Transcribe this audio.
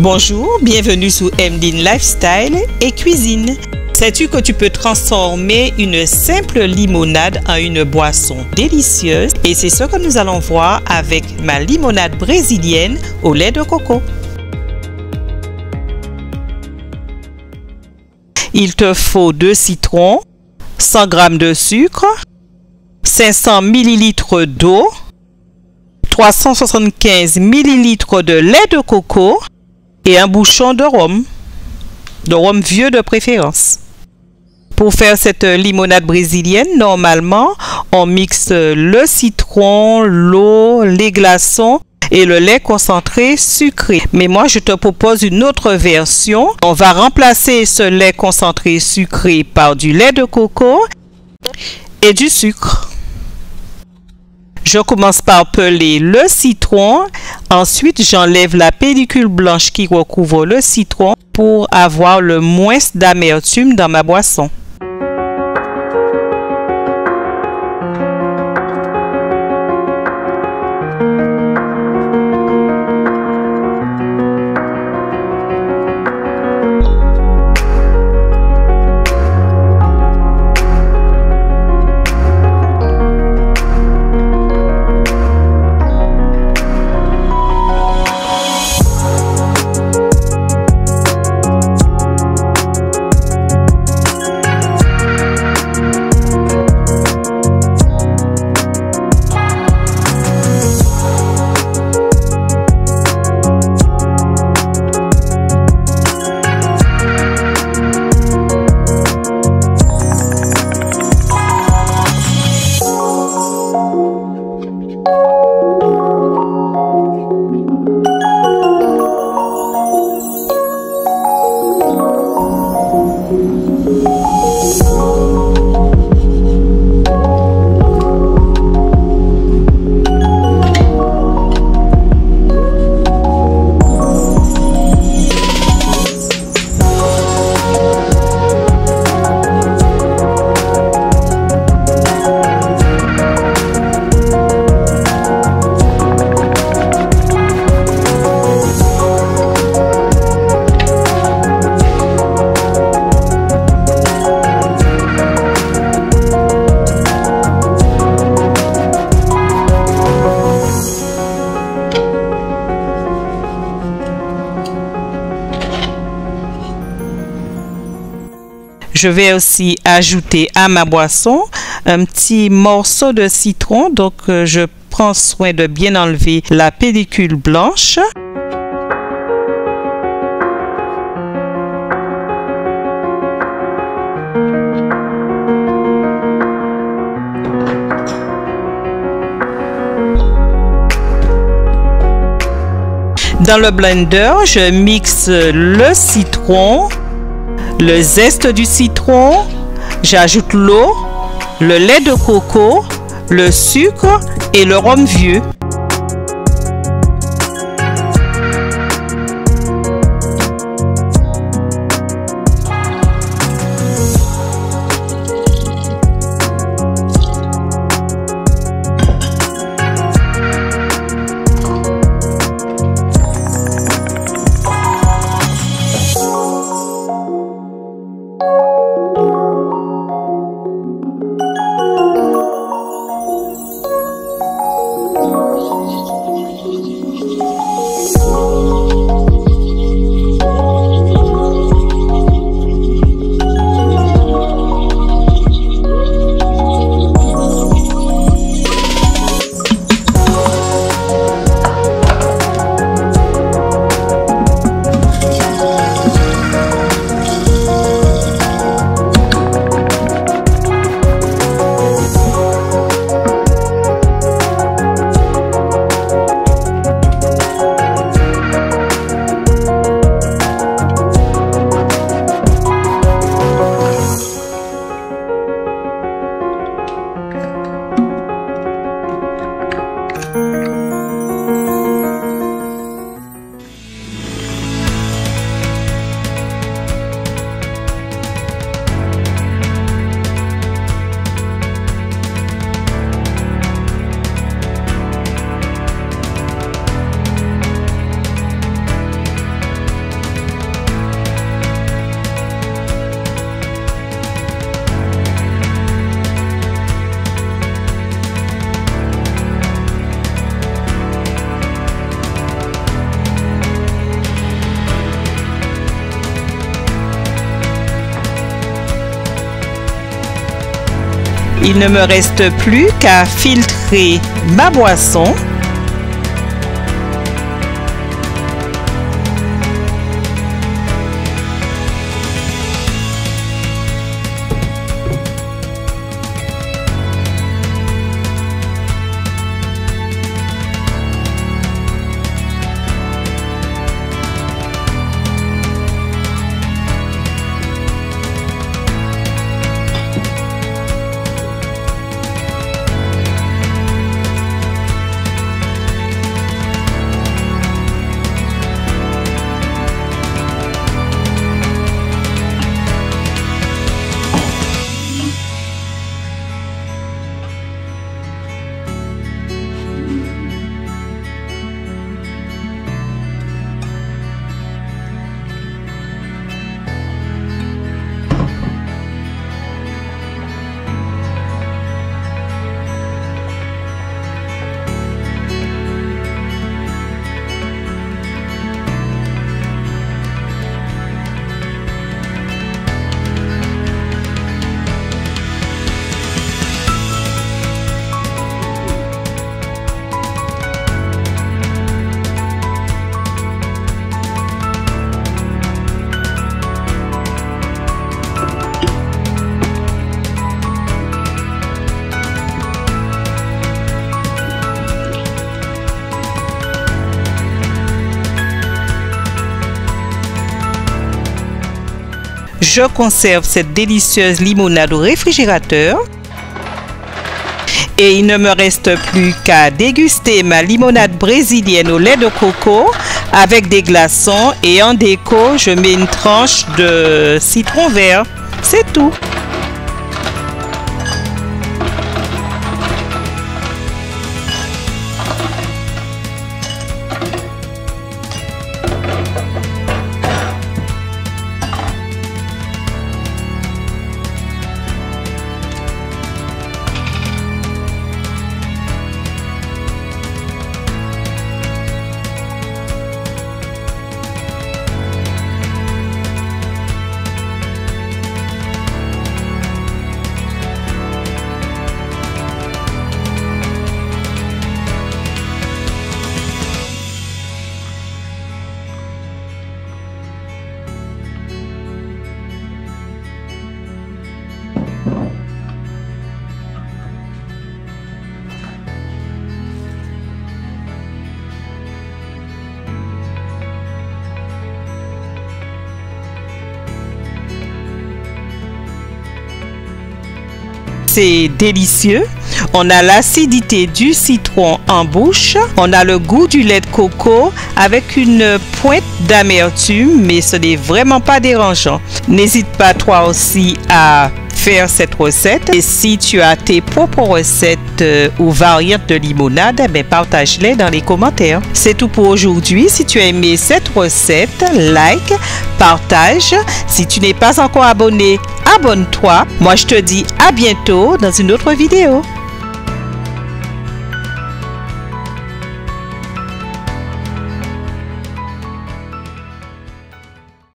Bonjour, bienvenue sur MDin Lifestyle et Cuisine. Sais-tu que tu peux transformer une simple limonade en une boisson délicieuse? Et c'est ce que nous allons voir avec ma limonade brésilienne au lait de coco. Il te faut 2 citrons, 100 g de sucre, 500 ml d'eau, 375 ml de lait de coco et un bouchon de rhum vieux de préférence. Pour faire cette limonade brésilienne, normalement, on mixe le citron, l'eau, les glaçons et le lait concentré sucré. Mais moi, je te propose une autre version. On va remplacer ce lait concentré sucré par du lait de coco et du sucre. Je commence par peler le citron. Ensuite, j'enlève la pellicule blanche qui recouvre le citron pour avoir le moins d'amertume dans ma boisson. Je vais aussi ajouter à ma boisson un petit morceau de citron. Donc, je prends soin de bien enlever la pellicule blanche. Dans le blender, je mixe le citron, le zeste du citron, j'ajoute l'eau, le lait de coco, le sucre et le rhum vieux. Il ne me reste plus qu'à filtrer ma boisson. Je conserve cette délicieuse limonade au réfrigérateur. Et il ne me reste plus qu'à déguster ma limonade brésilienne au lait de coco avec des glaçons. Et en déco, je mets une tranche de citron vert. C'est tout. C'est délicieux. On a l'acidité du citron en bouche. On a le goût du lait de coco avec une pointe d'amertume, mais ce n'est vraiment pas dérangeant. N'hésite pas toi aussi à faire cette recette. Et si tu as tes propres recettes ou variantes de limonade, partage-les dans les commentaires. C'est tout pour aujourd'hui. Si tu as aimé cette recette, like, partage. Si tu n'es pas encore abonné, abonne-toi. Moi, je te dis à bientôt dans une autre vidéo.